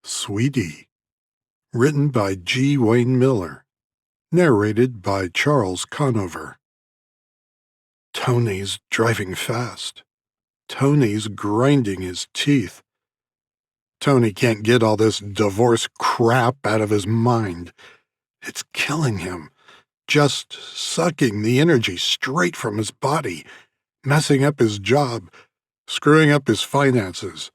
Sweetie, written by G. Wayne Miller, narrated by Charles Connover. Tony's driving fast. Tony's grinding his teeth. Tony can't get all this divorce crap out of his mind. It's killing him, just sucking the energy straight from his body, messing up his job, screwing up his finances.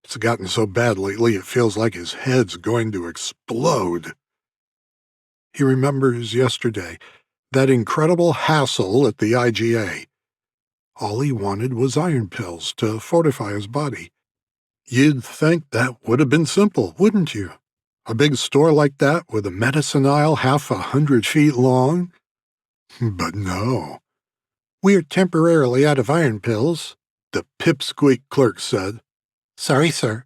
It's gotten so bad lately it feels like his head's going to explode. He remembers yesterday, that incredible hassle at the IGA. All he wanted was iron pills to fortify his body. You'd think that would have been simple, wouldn't you? A big store like that with a medicine aisle 100 feet long? But no. "We're temporarily out of iron pills," the pipsqueak clerk said. "Sorry, sir."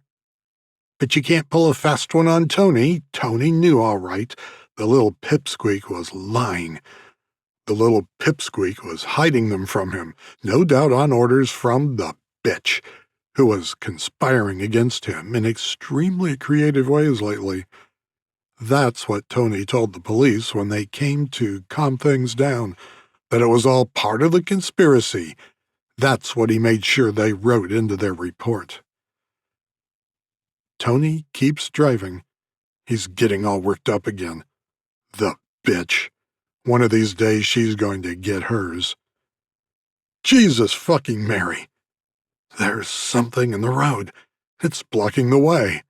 But you can't pull a fast one on Tony. Tony knew all right. The little pipsqueak was lying. The little pipsqueak was hiding them from him, no doubt on orders from the bitch, who was conspiring against him in extremely creative ways lately. That's what Tony told the police when they came to calm things down, that it was all part of the conspiracy. That's what he made sure they wrote into their report. Tony keeps driving. He's getting all worked up again. The bitch. One of these days she's going to get hers. Jesus fucking Mary. There's something in the road. It's blocking the way.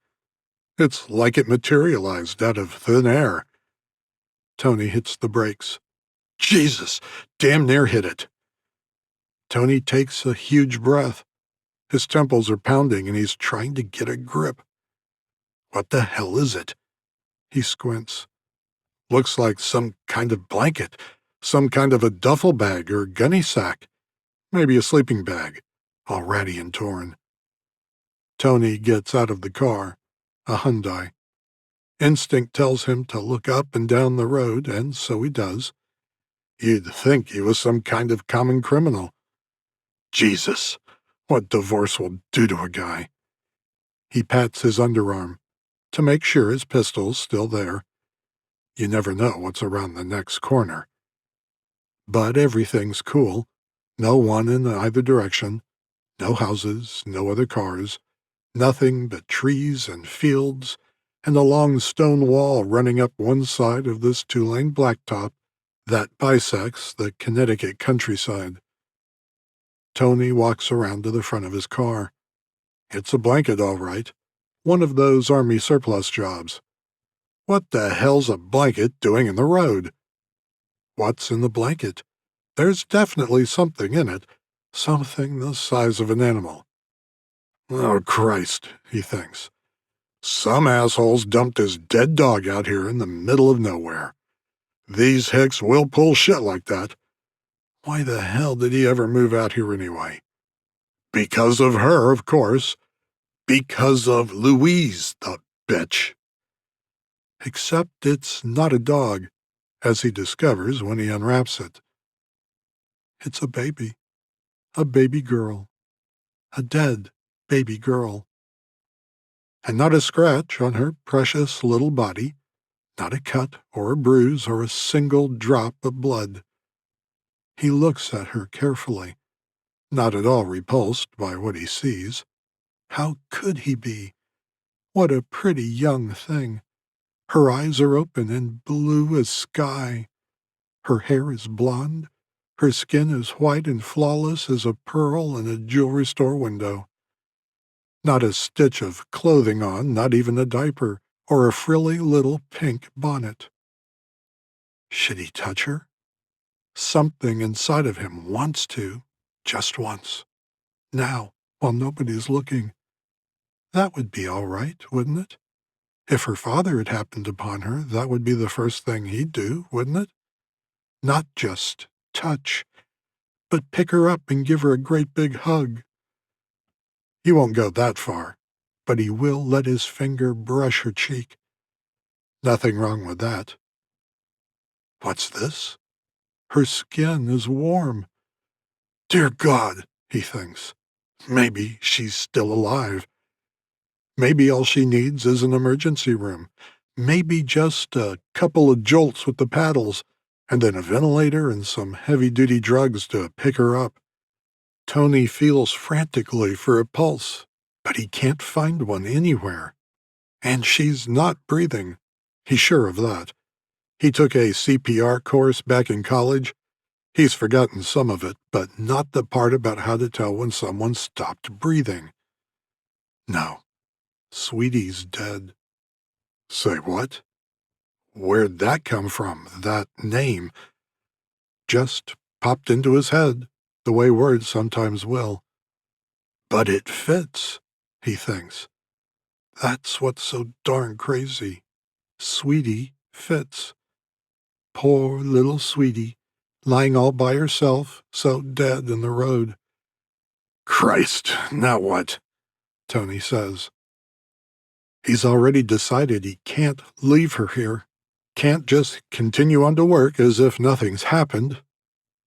It's like it materialized out of thin air. Tony hits the brakes. Jesus! Damn near hit it. Tony takes a huge breath. His temples are pounding and he's trying to get a grip. What the hell is it? He squints. Looks like some kind of blanket, some kind of a duffel bag or gunny sack, maybe a sleeping bag, all ratty and torn. Tony gets out of the car, a Hyundai. Instinct tells him to look up and down the road, and so he does. You'd think he was some kind of common criminal. Jesus, what divorce will do to a guy. He pats his underarm to make sure his pistol's still there. You never know what's around the next corner. But everything's cool. No one in either direction. No houses, no other cars. Nothing but trees and fields, and a long stone wall running up one side of this two-lane blacktop that bisects the Connecticut countryside. Tony walks around to the front of his car. It's a blanket, all right. One of those Army surplus jobs. What the hell's a blanket doing in the road? What's in the blanket? There's definitely something in it. Something the size of an animal. Oh, Christ, he thinks. Some assholes dumped his dead dog out here in the middle of nowhere. These hicks will pull shit like that. Why the hell did he ever move out here anyway? Because of her, of course. Because of Louise, the bitch. Except it's not a dog, as he discovers when he unwraps it. It's a baby girl, a dead baby girl. And not a scratch on her precious little body, not a cut or a bruise or a single drop of blood. He looks at her carefully, not at all repulsed by what he sees. How could he be? What a pretty young thing. Her eyes are open and blue as sky. Her hair is blonde. Her skin is white and flawless as a pearl in a jewelry store window. Not a stitch of clothing on, not even a diaper, or a frilly little pink bonnet. Should he touch her? Something inside of him wants to, just once. Now, while nobody's looking. That would be all right, wouldn't it? If her father had happened upon her, that would be the first thing he'd do, wouldn't it? Not just touch, but pick her up and give her a great big hug. He won't go that far, but he will let his finger brush her cheek. Nothing wrong with that. What's this? Her skin is warm. Dear God, he thinks. Maybe she's still alive. Maybe all she needs is an emergency room. Maybe just a couple of jolts with the paddles, and then a ventilator and some heavy-duty drugs to pick her up. Tony feels frantically for a pulse, but he can't find one anywhere. And she's not breathing. He's sure of that. He took a CPR course back in college. He's forgotten some of it, but not the part about how to tell when someone stopped breathing. No, Sweetie's dead. Say what? Where'd that come from, that name? Just popped into his head, the way words sometimes will. But it fits, he thinks. That's what's so darn crazy. Sweetie fits. Poor little Sweetie, lying all by herself, so dead in the road. Christ, now what? Tony says. He's already decided he can't leave her here. Can't just continue on to work as if nothing's happened.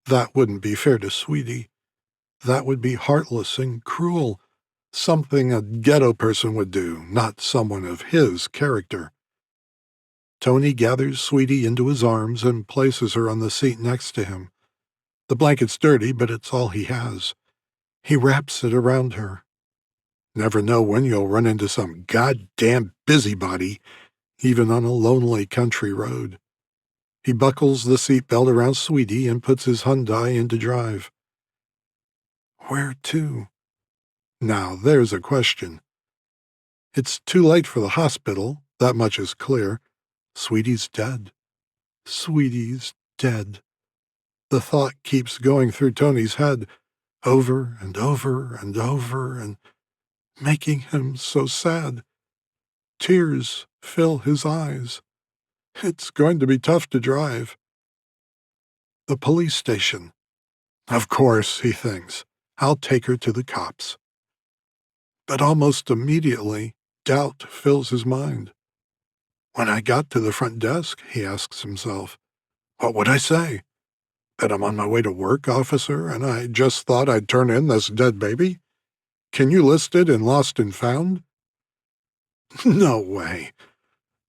That wouldn't be fair to Sweetie. That would be heartless and cruel. Something a ghetto person would do, not someone of his character. Tony gathers Sweetie into his arms and places her on the seat next to him. The blanket's dirty, but it's all he has. He wraps it around her. Never know when you'll run into some goddamn busybody, even on a lonely country road. He buckles the seatbelt around Sweetie and puts his Hyundai into drive. Where to? Now, there's a question. It's too late for the hospital, that much is clear. Sweetie's dead. Sweetie's dead. The thought keeps going through Tony's head, over and over and over, and making him so sad. Tears fill his eyes. It's going to be tough to drive. The police station. Of course, he thinks. I'll take her to the cops. But almost immediately, doubt fills his mind. When I got to the front desk, he asks himself, what would I say? That I'm on my way to work, officer, and I just thought I'd turn in this dead baby? Can you list it in Lost and Found? No way.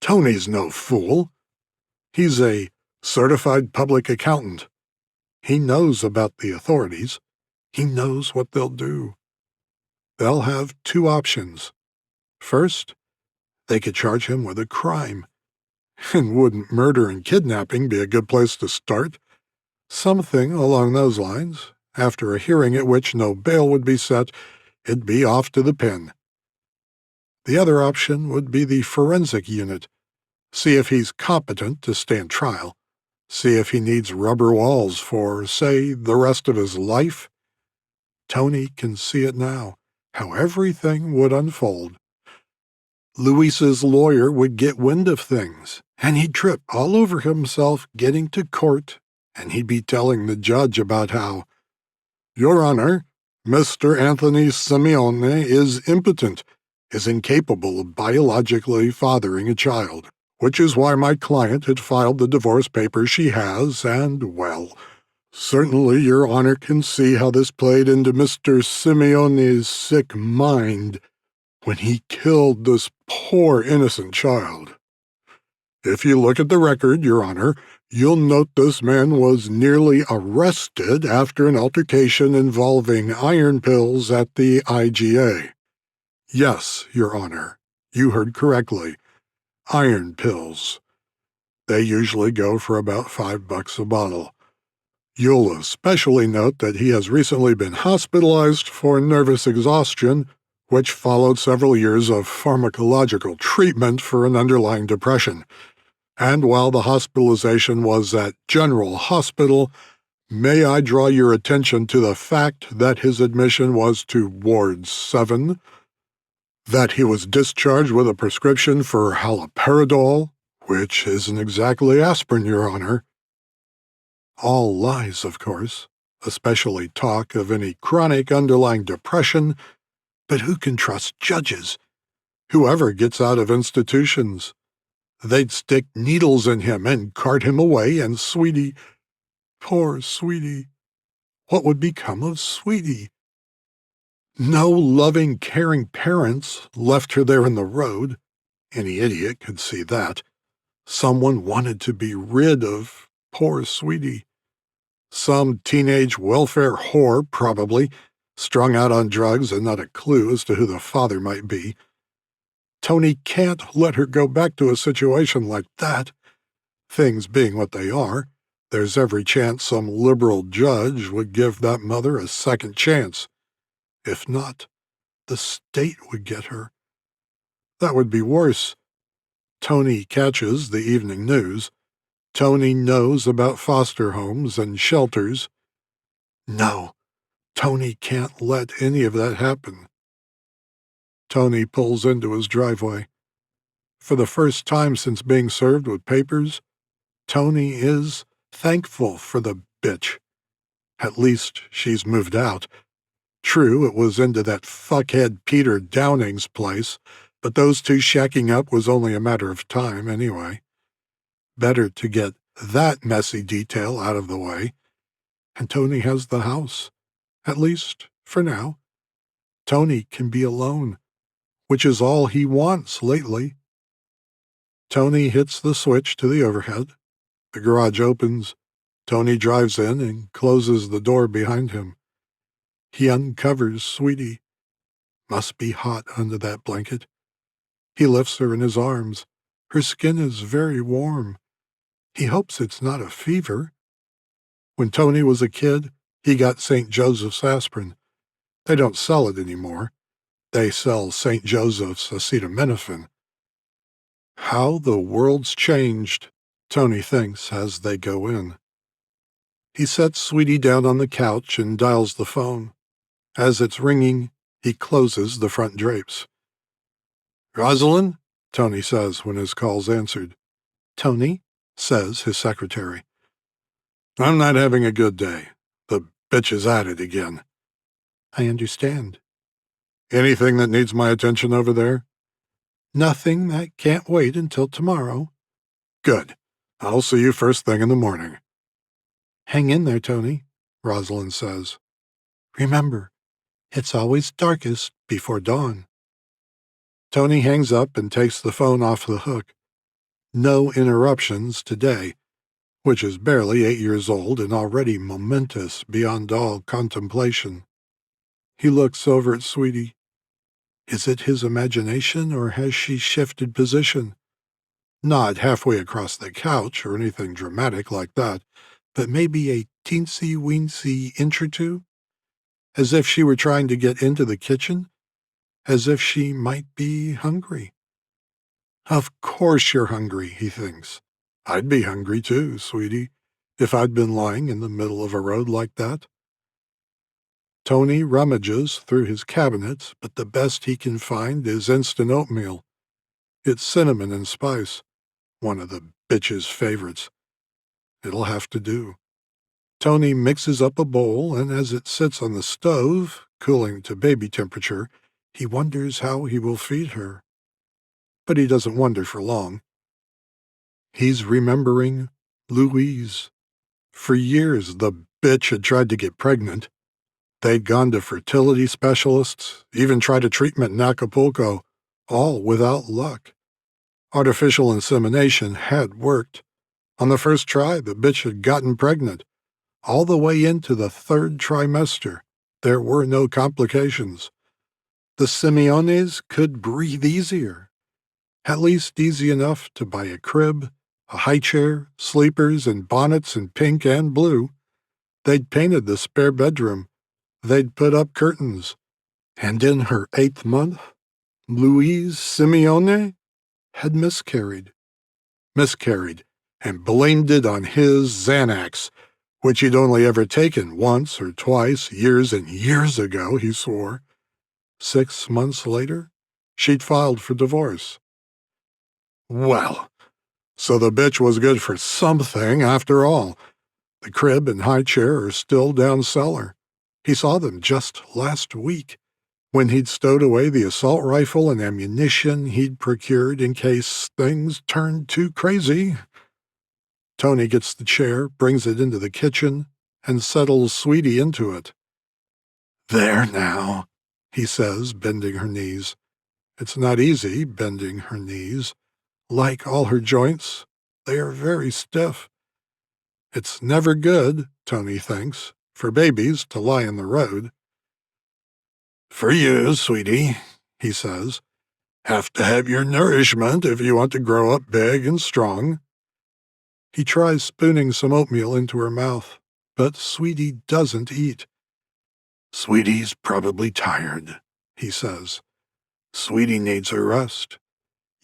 Tony's no fool. He's a certified public accountant. He knows about the authorities. He knows what they'll do. They'll have two options. First, they could charge him with a crime. And wouldn't murder and kidnapping be a good place to start? Something along those lines. After a hearing at which no bail would be set, it'd be off to the pen. The other option would be the forensic unit. See if he's competent to stand trial. See if he needs rubber walls for, say, the rest of his life. Tony can see it now, how everything would unfold. Luis's lawyer would get wind of things, and he'd trip all over himself getting to court, and he'd be telling the judge about how, Your Honor, Mr. Anthony Simeone is impotent, is incapable of biologically fathering a child, which is why my client had filed the divorce papers she has, and, well, certainly Your Honor can see how this played into Mr. Simeone's sick mind when he killed this poor innocent child. If you look at the record, Your Honor, you'll note this man was nearly arrested after an altercation involving iron pills at the IGA. Yes, Your Honor, you heard correctly. Iron pills. They usually go for about $5 a bottle. You'll especially note that he has recently been hospitalized for nervous exhaustion, which followed several years of pharmacological treatment for an underlying depression. And while the hospitalization was at General Hospital, may I draw your attention to the fact that his admission was to Ward 7, that he was discharged with a prescription for haloperidol, which isn't exactly aspirin, Your Honor. All lies, of course, especially talk of any chronic underlying depression, but who can trust judges? Whoever gets out of institutions. They'd stick needles in him and cart him away, and Sweetie, poor Sweetie, what would become of Sweetie? No loving, caring parents left her there in the road. Any idiot could see that. Someone wanted to be rid of poor Sweetie. Some teenage welfare whore, probably, strung out on drugs and not a clue as to who the father might be. Tony can't let her go back to a situation like that. Things being what they are, there's every chance some liberal judge would give that mother a second chance. If not, the state would get her. That would be worse. Tony catches the evening news. Tony knows about foster homes and shelters. No, Tony can't let any of that happen. Tony pulls into his driveway. For the first time since being served with papers, Tony is thankful for the bitch. At least she's moved out. True, it was into that fuckhead Peter Downing's place, but those two shacking up was only a matter of time anyway. Better to get that messy detail out of the way. And Tony has the house. At least, for now. Tony can be alone, which is all he wants lately. Tony hits the switch to the overhead. The garage opens. Tony drives in and closes the door behind him. He uncovers Sweetie. Must be hot under that blanket. He lifts her in his arms. Her skin is very warm. He hopes it's not a fever. When Tony was a kid, he got St. Joseph's aspirin. They don't sell it anymore. They sell St. Joseph's acetaminophen. How the world's changed, Tony thinks as they go in. He sets Sweetie down on the couch and dials the phone. As it's ringing, he closes the front drapes. "Rosalind?" Tony says when his call's answered. "Tony?" says his secretary. "I'm not having a good day. The bitch is at it again." "I understand." "Anything that needs my attention over there?" "Nothing that can't wait until tomorrow." "Good. I'll see you first thing in the morning." "Hang in there, Tony," Rosalind says. "Remember, it's always darkest before dawn." Tony hangs up and takes the phone off the hook. No interruptions today, which is barely 8 years old and already momentous beyond all contemplation. He looks over at Sweetie. Is it his imagination, or has she shifted position? Not halfway across the couch or anything dramatic like that, but maybe a teensy-weensy inch or two? As if she were trying to get into the kitchen? As if she might be hungry? Of course you're hungry, he thinks. I'd be hungry too, Sweetie, if I'd been lying in the middle of a road like that. Tony rummages through his cabinets, but the best he can find is instant oatmeal. It's cinnamon and spice, one of the bitch's favorites. It'll have to do. Tony mixes up a bowl, and as it sits on the stove, cooling to baby temperature, he wonders how he will feed her. But he doesn't wonder for long. He's remembering Louise. For years, the bitch had tried to get pregnant. They'd gone to fertility specialists, even tried a treatment in Acapulco, all without luck. Artificial insemination had worked. On the first try, the bitch had gotten pregnant. All the way into the 3rd trimester, there were no complications. The Simeones could breathe easier. At least easy enough to buy a crib, a high chair, sleepers, and bonnets in pink and blue. They'd painted the spare bedroom. They'd put up curtains. And in her 8th month, Louise Simeone had miscarried. Miscarried, and blamed it on his Xanax, which he'd only ever taken once or twice years and years ago, he swore. 6 months later, she'd filed for divorce. Well, so the bitch was good for something after all. The crib and high chair are still down cellar. He saw them just last week, when he'd stowed away the assault rifle and ammunition he'd procured in case things turned too crazy. Tony gets the chair, brings it into the kitchen, and settles Sweetie into it. There now, he says, bending her knees. It's not easy, bending her knees. Like all her joints, they are very stiff. It's never good, Tony thinks, for babies to lie in the road. For you, sweetie, he says. Have to have your nourishment if you want to grow up big and strong. He tries spooning some oatmeal into her mouth, but Sweetie doesn't eat. Sweetie's probably tired, he says. Sweetie needs her rest.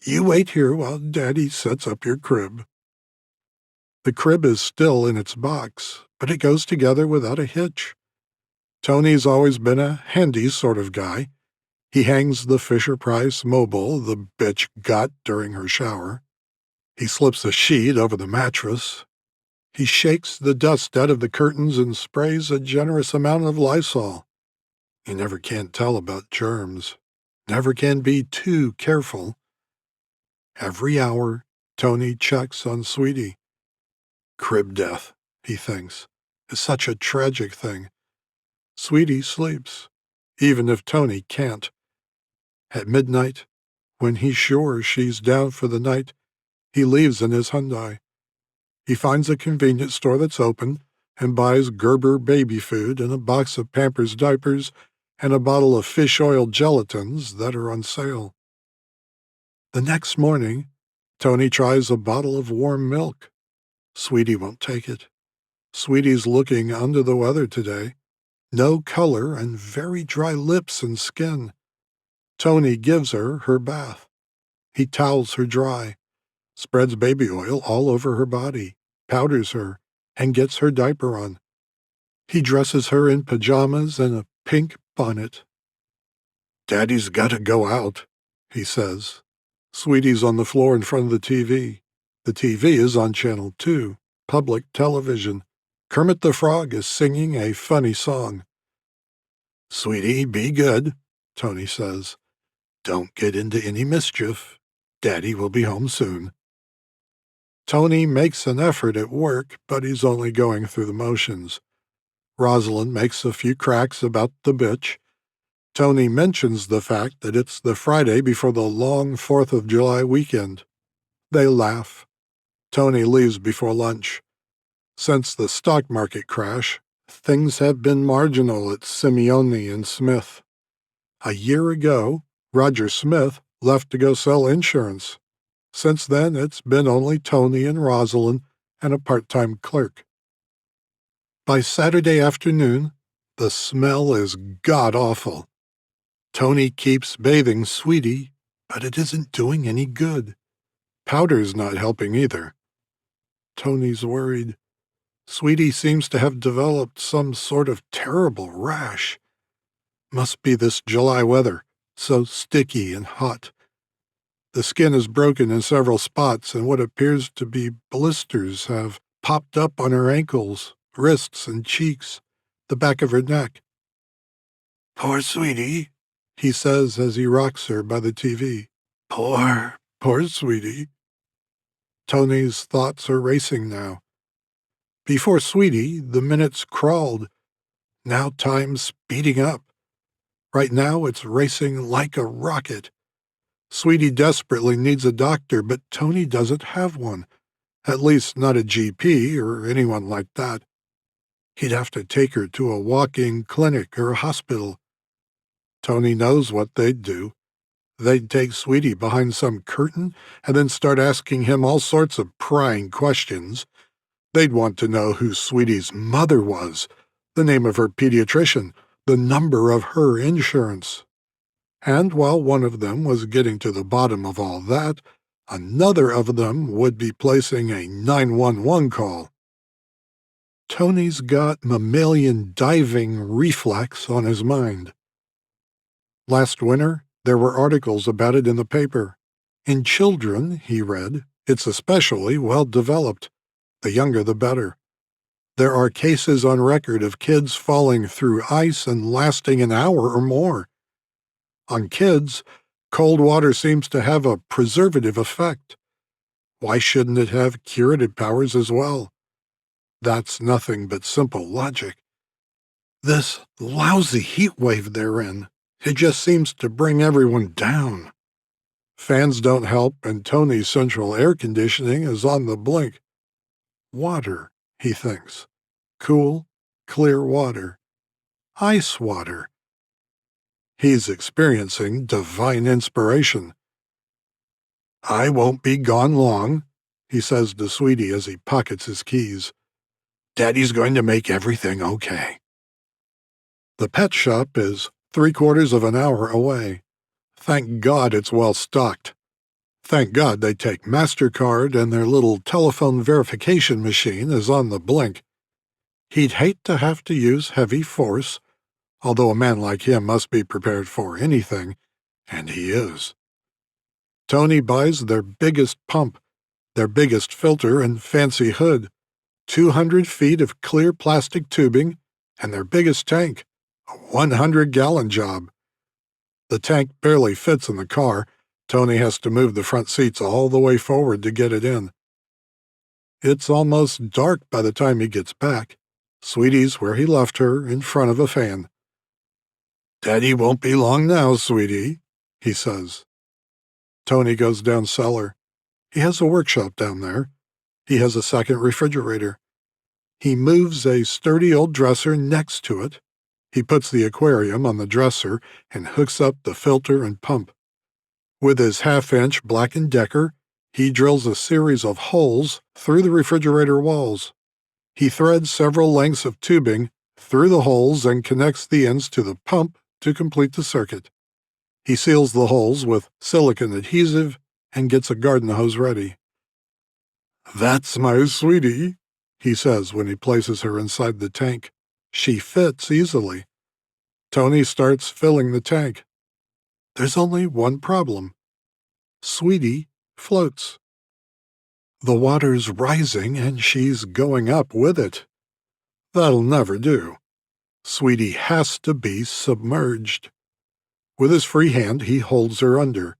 You wait here while Daddy sets up your crib. The crib is still in its box, but it goes together without a hitch. Tony's always been a handy sort of guy. He hangs the Fisher-Price mobile the bitch got during her shower. He slips a sheet over the mattress. He shakes the dust out of the curtains and sprays a generous amount of Lysol. You never can tell about germs. Never can be too careful. Every hour, Tony checks on Sweetie. Crib death, he thinks, is such a tragic thing. Sweetie sleeps, even if Tony can't. At midnight, when he's sure she's down for the night, he leaves in his Hyundai. He finds a convenience store that's open and buys Gerber baby food and a box of Pampers diapers and a bottle of fish oil gelatins that are on sale. The next morning, Tony tries a bottle of warm milk. Sweetie won't take it. Sweetie's looking under the weather today. No color and very dry lips and skin. Tony gives her her bath. He towels her dry, spreads baby oil all over her body, powders her, and gets her diaper on. He dresses her in pajamas and a pink bonnet. Daddy's got to go out, he says. Sweetie's on the floor in front of the TV. The TV is on Channel 2, public television. Kermit the Frog is singing a funny song. Sweetie, be good, Tony says. Don't get into any mischief. Daddy will be home soon. Tony makes an effort at work, but he's only going through the motions. Rosalind makes a few cracks about the bitch. Tony mentions the fact that it's the Friday before the long 4th of July weekend. They laugh. Tony leaves before lunch. Since the stock market crash, things have been marginal at Simeone and Smith. A year ago, Roger Smith left to go sell insurance. Since then, it's been only Tony and Rosalind and a part-time clerk. By Saturday afternoon, the smell is god-awful. Tony keeps bathing Sweetie, but it isn't doing any good. Powder's not helping either. Tony's worried. Sweetie seems to have developed some sort of terrible rash. Must be this July weather, so sticky and hot. The skin is broken in several spots, and what appears to be blisters have popped up on her ankles, wrists, and cheeks, the back of her neck. Poor Sweetie, he says as he rocks her by the TV. Poor Sweetie. Tony's thoughts are racing now. Before Sweetie, the minutes crawled. Now time's speeding up. Right now it's racing like a rocket. Sweetie desperately needs a doctor, but Tony doesn't have one. At least not a GP or anyone like that. He'd have to take her to a walk-in clinic or a hospital. Tony knows what they'd do. They'd take Sweetie behind some curtain and then start asking him all sorts of prying questions. They'd want to know who Sweetie's mother was, the name of her pediatrician, the number of her insurance. And while one of them was getting to the bottom of all that, another of them would be placing a 911 call. Tony's got mammalian diving reflex on his mind. Last winter, there were articles about it in the paper. In children, he read, it's especially well developed. The younger the better. There are cases on record of kids falling through ice and lasting an hour or more. On kids, cold water seems to have a preservative effect. Why shouldn't it have curative powers as well? That's nothing but simple logic. This lousy heat wave they're in, It just seems to bring everyone down. Fans don't help, and Tony's central air conditioning is on the blink. Water, he thinks. Cool, clear water. Ice water. He's experiencing divine inspiration. I won't be gone long, he says to Sweetie as he pockets his keys. Daddy's going to make everything okay. The pet shop is 3/4 of an hour away. Thank God it's well stocked. Thank God they take MasterCard and their little telephone verification machine is on the blink. He'd hate to have to use heavy force, although a man like him must be prepared for anything, and he is. Tony buys their biggest pump, their biggest filter and fancy hood, 200 feet of clear plastic tubing, and their biggest tank, a 100-gallon job. The tank barely fits in the car. Tony has to move the front seats all the way forward to get it in. It's almost dark by the time he gets back. Sweetie's where he left her, in front of a fan. Daddy won't be long now, Sweetie, he says. Tony goes down cellar. He has a workshop down there. He has a second refrigerator. He moves a sturdy old dresser next to it. He puts the aquarium on the dresser and hooks up the filter and pump. With his 1/2-inch Black & Decker, he drills a series of holes through the refrigerator walls. He threads several lengths of tubing through the holes and connects the ends to the pump to complete the circuit. He seals the holes with silicone adhesive and gets a garden hose ready. That's my Sweetie, he says when he places her inside the tank. She fits easily. Tony starts filling the tank. There's only one problem. Sweetie floats. The water's rising and she's going up with it. That'll never do. Sweetie has to be submerged. With his free hand, he holds her under.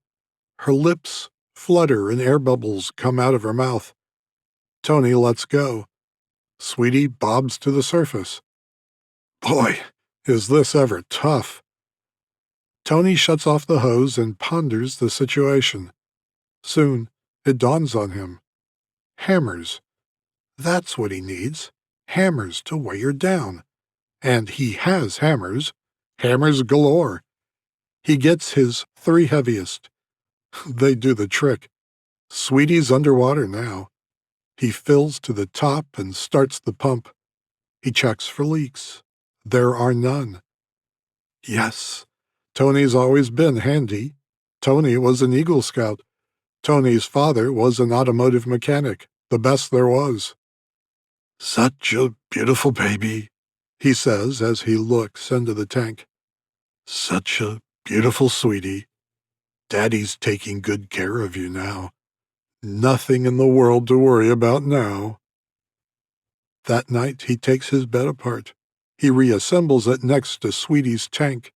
Her lips flutter and air bubbles come out of her mouth. Tony lets go. Sweetie bobs to the surface. Boy, is this ever tough. Tony shuts off the hose and ponders the situation. Soon, it dawns on him. Hammers. That's what he needs. Hammers to weigh her down. And he has hammers. Hammers galore. He gets his 3 heaviest. They do the trick. Sweetie's underwater now. He fills to the top and starts the pump. He checks for leaks. There are none. Yes, Tony's always been handy. Tony was an Eagle Scout. Tony's father was an automotive mechanic, the best there was. Such a beautiful baby, he says as he looks into the tank. Such a beautiful Sweetie. Daddy's taking good care of you now. Nothing in the world to worry about now. That night he takes his bed apart. He reassembles it next to Sweetie's tank.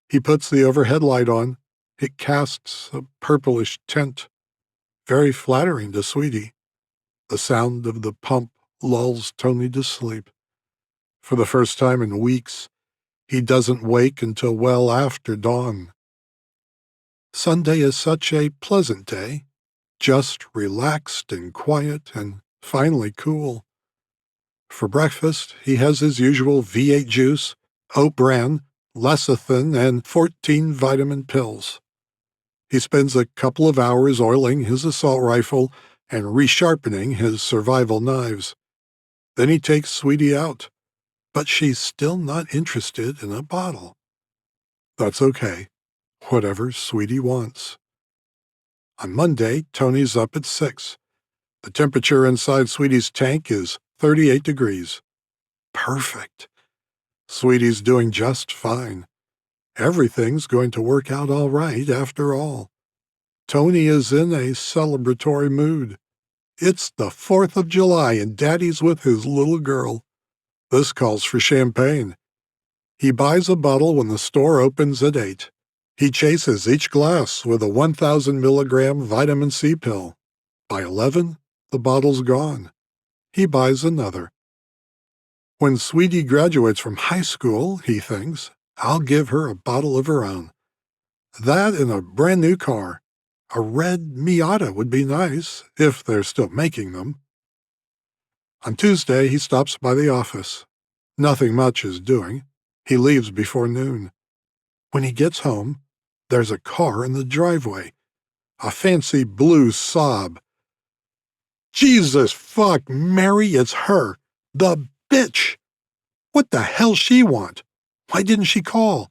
He puts the overhead light on. It casts a purplish tint. Very flattering to Sweetie. The sound of the pump lulls Tony to sleep. For the first time in weeks, he doesn't wake until well after dawn. Sunday is such a pleasant day, just relaxed and quiet and finally cool. For breakfast, he has his usual V8 juice, oat bran, lecithin, and 14 vitamin pills. He spends a couple of hours oiling his assault rifle and resharpening his survival knives. Then he takes Sweetie out, but she's still not interested in a bottle. That's okay. Whatever Sweetie wants. On Monday, Tony's up at 6. The temperature inside Sweetie's tank is 38 degrees. Perfect. Sweetie's doing just fine. Everything's going to work out all right after all. Tony is in a celebratory mood. It's the 4th of July and Daddy's with his little girl. This calls for champagne. He buys a bottle when the store opens at 8. He chases each glass with a 1,000 milligram vitamin C pill. By 11, the bottle's gone. He buys another. When Sweetie graduates from high school, he thinks, I'll give her a bottle of her own. That and a brand new car. A red Miata would be nice, if they're still making them. On Tuesday, he stops by the office. Nothing much is doing. He leaves before noon. When he gets home, there's a car in the driveway. A fancy blue Saab. Jesus fuck, Mary, it's her. The bitch! What the hell she want? Why didn't she call?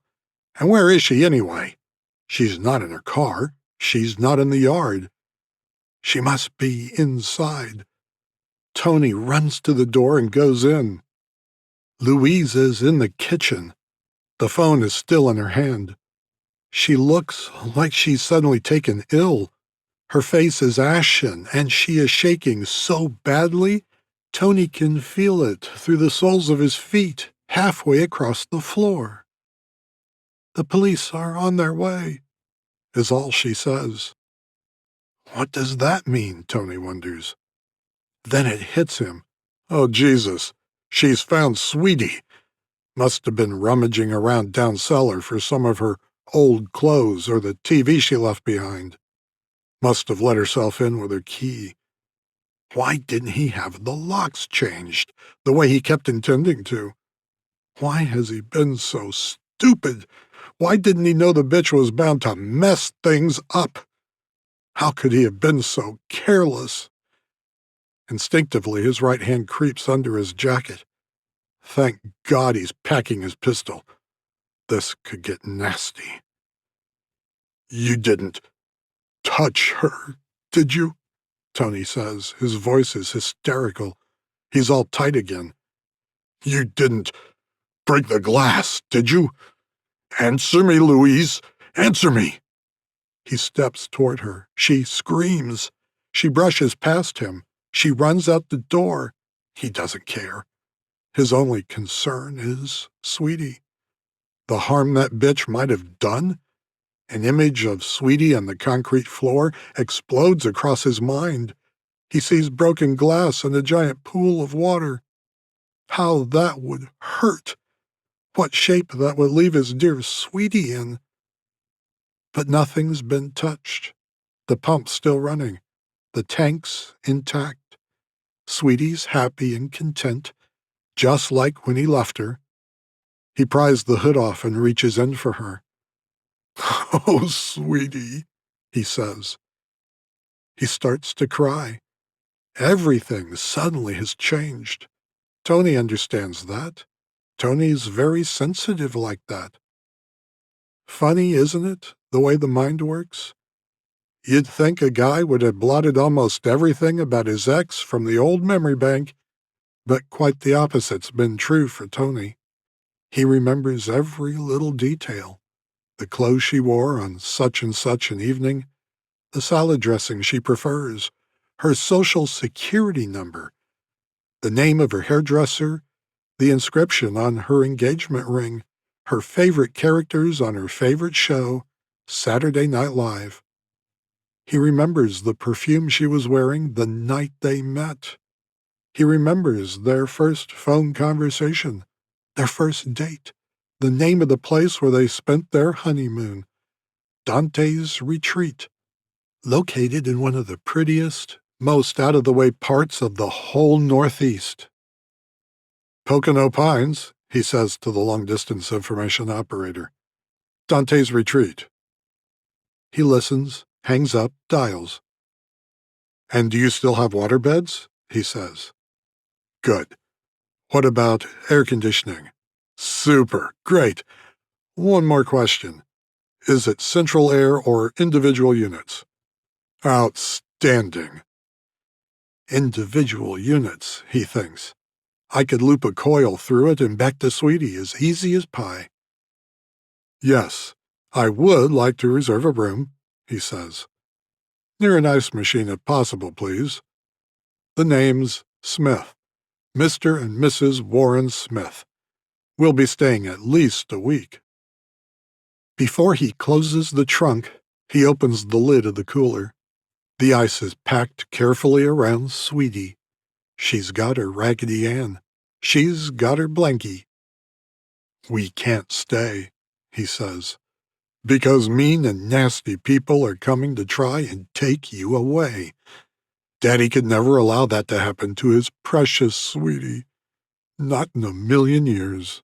And where is she anyway? She's not in her car. She's not in the yard. She must be inside. Tony runs to the door and goes in. Louise is in the kitchen. The phone is still in her hand. She looks like she's suddenly taken ill. Her face is ashen, and she is shaking so badly, Tony can feel it through the soles of his feet, halfway across the floor. The police are on their way, is all she says. What does that mean, Tony wonders. Then it hits him. Oh, Jesus, she's found Sweetie. Must have been rummaging around down cellar for some of her old clothes or the TV she left behind. Must have let herself in with her key. Why didn't he have the locks changed, the way he kept intending to? Why has he been so stupid? Why didn't he know the bitch was bound to mess things up? How could he have been so careless? Instinctively, his right hand creeps under his jacket. Thank God he's packing his pistol. This could get nasty. You didn't touch her, did you? Tony says. His voice is hysterical. He's all tight again. You didn't break the glass, did you? Answer me, Louise. Answer me. He steps toward her. She screams. She brushes past him. She runs out the door. He doesn't care. His only concern is Sweetie. The harm that bitch might have done? An image of Sweetie on the concrete floor explodes across his mind. He sees broken glass and a giant pool of water. How that would hurt! What shape that would leave his dear Sweetie in! But nothing's been touched. The pump's still running. The tank's intact. Sweetie's happy and content, just like when he left her. He pries the hood off and reaches in for her. Oh, Sweetie, he says. He starts to cry. Everything suddenly has changed. Tony understands that. Tony's very sensitive like that. Funny, isn't it, the way the mind works? You'd think a guy would have blotted almost everything about his ex from the old memory bank, but quite the opposite's been true for Tony. He remembers every little detail. The clothes she wore on such and such an evening, the salad dressing she prefers, her social security number, the name of her hairdresser, the inscription on her engagement ring, her favorite characters on her favorite show, Saturday Night Live. He remembers the perfume she was wearing the night they met. He remembers their first phone conversation, their first date, the name of the place where they spent their honeymoon, Dante's Retreat, located in one of the prettiest, most out-of-the-way parts of the whole Northeast. Pocono Pines, he says to the long-distance information operator. Dante's Retreat. He listens, hangs up, dials. And do you still have waterbeds? He says. Good. What about air conditioning? Super. Great. One more question. Is it central air or individual units? Outstanding. Individual units, he thinks. I could loop a coil through it and back to Sweetie as easy as pie. Yes, I would like to reserve a room, he says. Near an ice machine if possible, please. The name's Smith. Mr. and Mrs. Warren Smith. We'll be staying at least a week. Before he closes the trunk, he opens the lid of the cooler. The ice is packed carefully around Sweetie. She's got her Raggedy Ann. She's got her blankie. We can't stay, he says, because mean and nasty people are coming to try and take you away. Daddy could never allow that to happen to his precious sweetie. Not in a million years.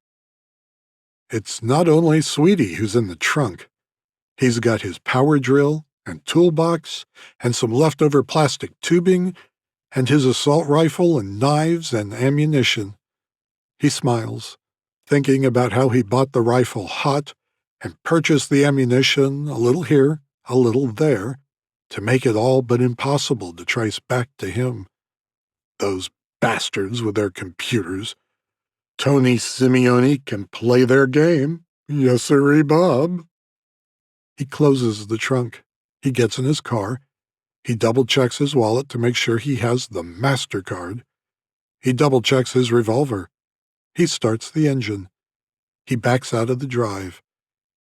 It's not only Sweetie who's in the trunk. He's got his power drill and toolbox and some leftover plastic tubing and his assault rifle and knives and ammunition. He smiles, thinking about how he bought the rifle hot and purchased the ammunition a little here, a little there, to make it all but impossible to trace back to him. Those bastards with their computers. Tony Simeone can play their game. Yes, sirree, Bob. He closes the trunk. He gets in his car. He double-checks his wallet to make sure he has the MasterCard. He double-checks his revolver. He starts the engine. He backs out of the drive.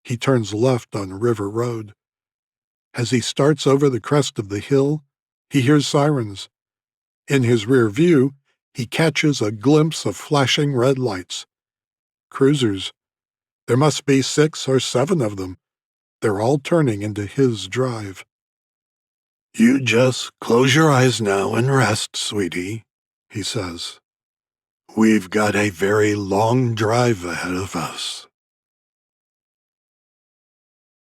He turns left on River Road. As he starts over the crest of the hill, he hears sirens. In his rear view, he catches a glimpse of flashing red lights. Cruisers. There must be 6 or 7 of them. They're all turning into his drive. You just close your eyes now and rest, sweetie, he says. We've got a very long drive ahead of us.